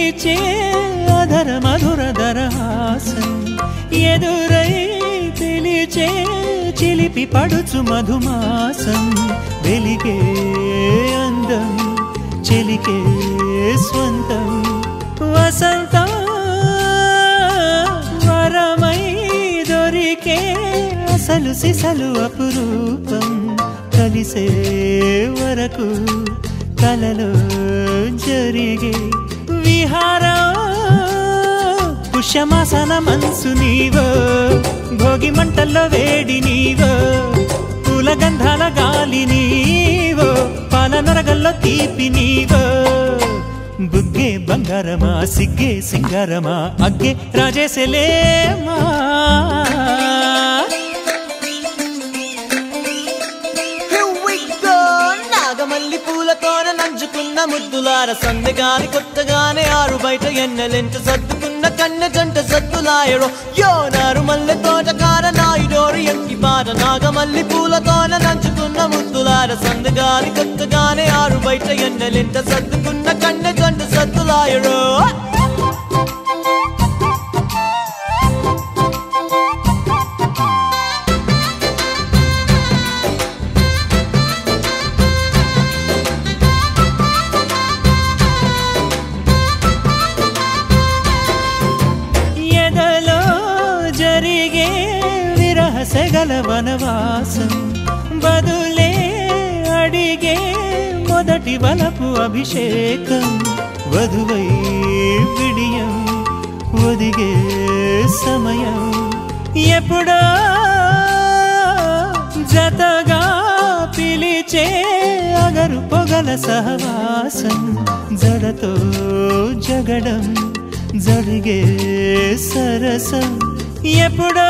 పిలిచే అధర మధుర దరహాసం ఎదురై పిలిచే చిలిపి పడుచు మధుమాసం వెలిగే అందం చెలికే స్వంతం వసంతం వరమై దొరికే అసలు సిసలు అపురూపం కలిసే వరకు కలలో జరిగే విహారం పుష్యమాసన మనసు నీవో భోగి మంటల్లో వేడి నీవో పూల గంధాల గాలి నీవో పాల నరగల్లో తీపి నీవో బుగ్గే బంగారమా సిగ్గే సింగారమా అగ్గే రాజేసలేమా మల్లి పూలతోన నంచుకున్న ముద్దులార సందగాని కొత్తగానే ఆరు బయట ఎన్నెలెంట సర్దుకున్న కన్న జంట సద్దులాయడో యోనారు మల్లె తోటకార నాయుడోరు ఎంకి పాట నాగమల్లి పూలతోన నంచుకున్న ముద్దులార సందగాని కొత్తగానే ఆరు బయట ఎన్నెలెంట సర్దుకున్న కన్న జంట సద్దులాయడో సెగల వనవాసం బదులే అడిగే మొదటి వలపు అభిషేకం వధువై విడియం ఒదిగే సమయం ఎప్పుడో జతగా పిలిచే అగరు పొగల సహవాసం జడతో జగడం జరిగే సరసం ఎప్పుడో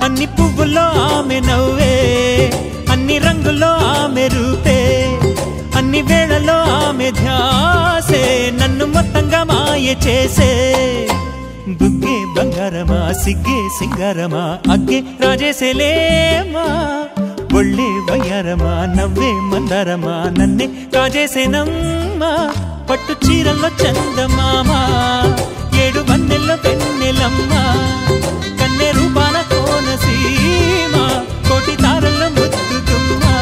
అన్ని పువ్వుల్లో ఆమె నవ్వే అన్ని రంగుల్లో ఆమె రూపే అన్ని వేళల్లో ఆమె ధ్యాసే నన్ను మొత్తంగా మాయ చేసే బుగ్గే బంగారమా సిగ్గే సింగారమా అగ్గే రాజేసేలేమా ఒళ్ళే వయ్యారమా నవ్వే మందారమా నన్నే కాజేసేనమ్మా పట్టు చీరల్లో చందమామా ఏడు వన్నెల్లో పెన్నెలమ్మా కన్నె రూపాన కోనసీమ కోటి తారల్లో ముద్దుతుమ్మా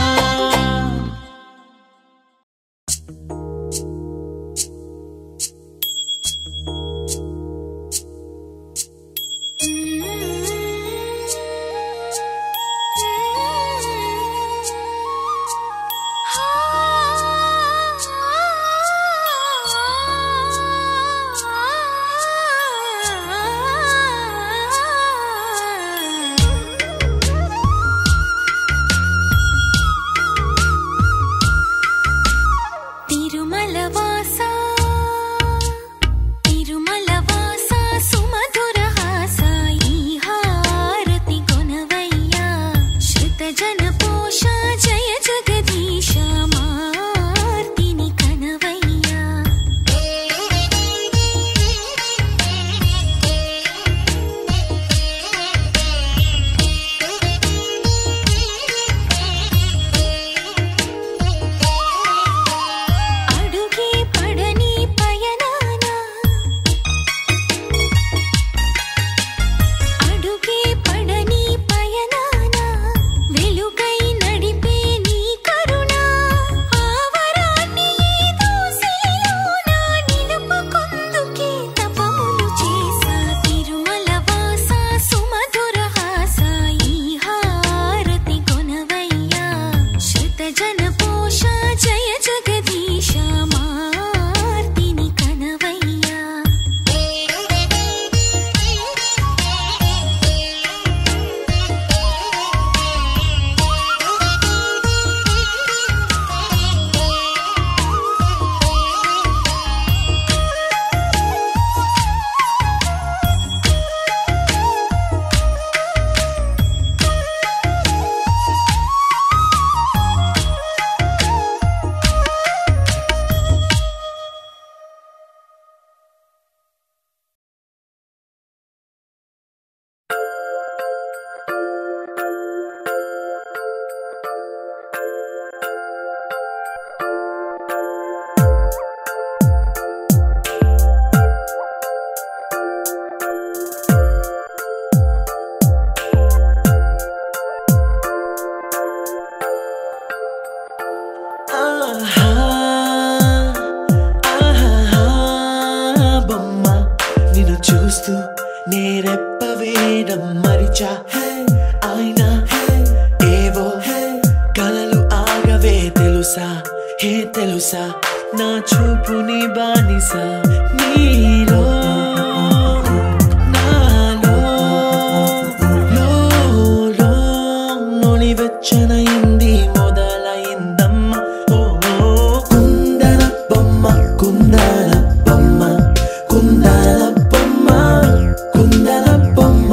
నా చూపుని బానిస నీలో నాలో లోలో నొలివెచ్చనయింది మొదలైందమ్మ ఓ కుందన బొమ్మ కుందన బొమ్మ కుందన బొమ్మ కుందన బొమ్మ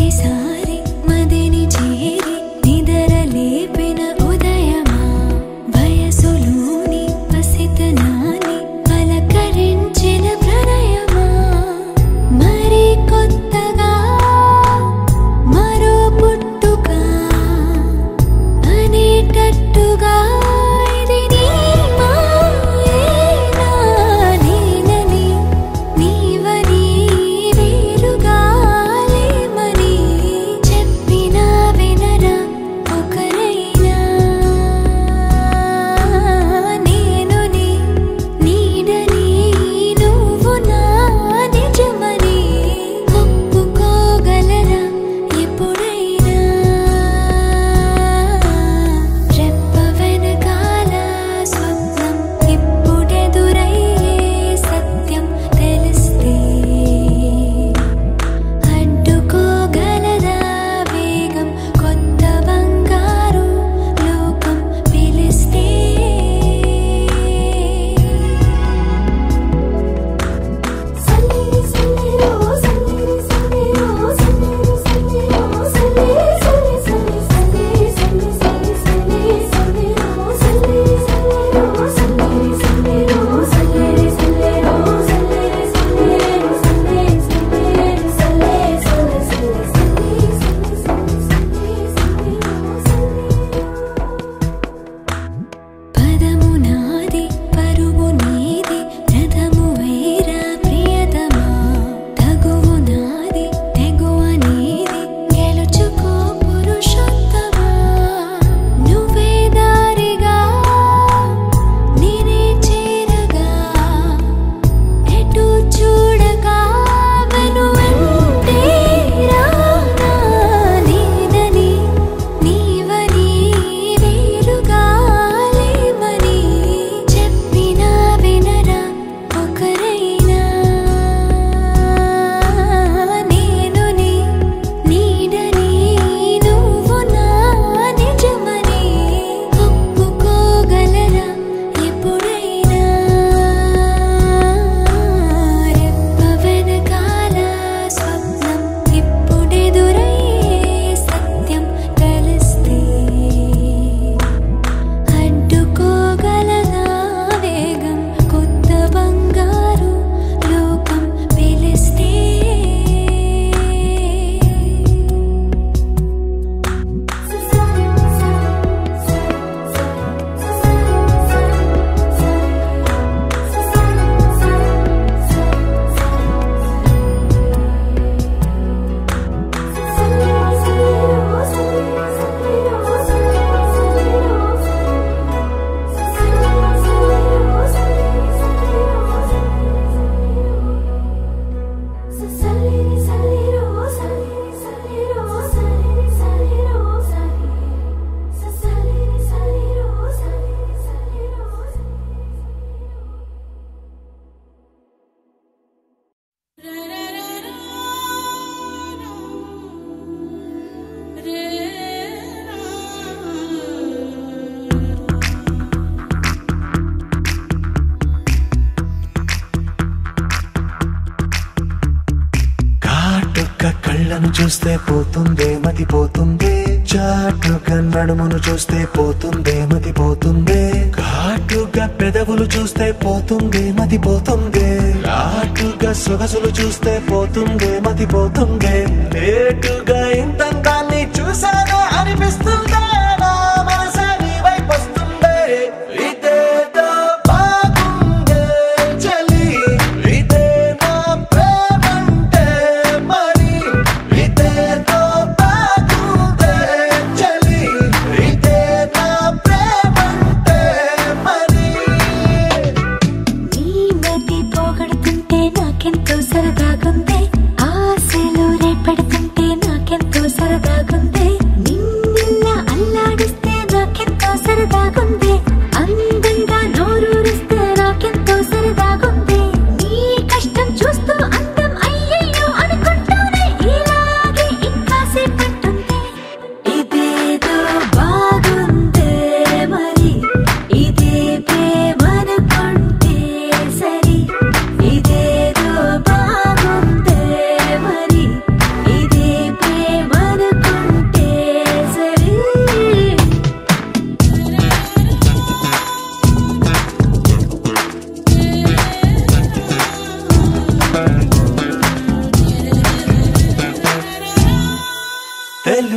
తొలిసారి మదిని చేరి నిదర లేపిన ఉదయమా వయసులోని పసితనాన్ని పలకరించిన ప్రణయమా మరి కొత్తగా మరో పుట్టుక అనేటట్టుగా ఇది నీ మాయేనా నేనని నీవని వేరుగా లేమని చెప్పినా వినరా ఒకరైనా నేను నీ నీడని నువ్వు నా నిజమని ఒప్పుకోగలరా ఎప్పుడైనా రెప్ప వెనకాల స్వప్నం ఇప్పుడెదురయ్యే సత్యం తెలిస్తే అడ్డుకోగలదా వేగం కొత్త బంగారు లోకం పిలిస్తే సల్లేరి సల్లేరో సల్లేరి సల్లేరో సల్లేరి సల్లేరో సల్లేరి సల్లేరి సల్లేరి సల్లేరి సల్లేరో సల్లేరి సల్లేరో సల్లేరి సల్లేరో సల్లేరి సల్లేరో సల్లేరి సల్లేరో సల్లేరి పదము నాది పరువు నీది రథము వేరా ప్రియతమా తగువు నాది తెగువ నీది గెలుచుకో పురుషోత్తమా నువ్వే దారిగా నేనే చేరగా ఎటు చూడగా వెనువెంటే రానా నేనని నీవని వేరుగా లేమని చెప్పినా వినరా ఒకరైనా నేను నీ నీడని నువ్వు నా నిజమని ఒప్పుకోగలరా ఎప్పుడైనా రెప్ప వెనకాల స్వప్నం ఇప్పుడెదురయ్యే సత్యం తెలిస్తే అడ్డుకోగలదా వేగం కొత్త బంగారు లోకం పిలిస్తే కాటుక కళ్ళను చూస్తే పోతుందే మతి పోతుందే చాటుగా నడుమును చూస్తే పోతుందే మతి పోతుందే ఘాటుగా పెదవులు చూస్తే పోతుందే మతి పోతుందే లాటుగా సొగసులు చూస్తే పోతుందే మతి పోతుందే లేటుగా ఇంతంతాన్ని చూసానే అనిపిస్తుందే నా మనసే నీ వైపు వస్తుందే ఇదేదో బాగుందే చలి ఇదే నా ప్రేమంటే మరి ఇదేదో బాగుందే చలి ఇదే నా ప్రేమంటే మరి నీ మతి పోగొడుతుంటే నాకెంతో సరదాగుంది ఆశలు రేపడుతుంటే నాకెంతో సరదాగుంది నిన్నెల్లా అల్లాడిస్తే నాకెంతో సరదాగుంది అందంగా నోరూరిస్తే నాకెంతో సరదాగుంది నీ కష్టం చూస్తూ అందం అయ్యయ్యో అనుకుంటూనే ఇలాగే ఇంకా సేపట్టుంది ఇదేదో బాగుందే మరి ఇదే ప్రేమనుకుంటే సరి ఇదేదో బాగుందే మరి ఇదే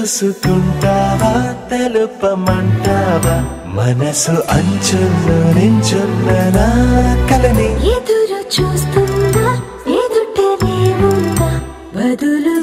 తెలుసుకుంటావా తెలుపమంటావా మనసు అంచుల్లో నించున్న నా కలని ఎదురు చూస్తుందా ఎదుటనే ఉందా బదులు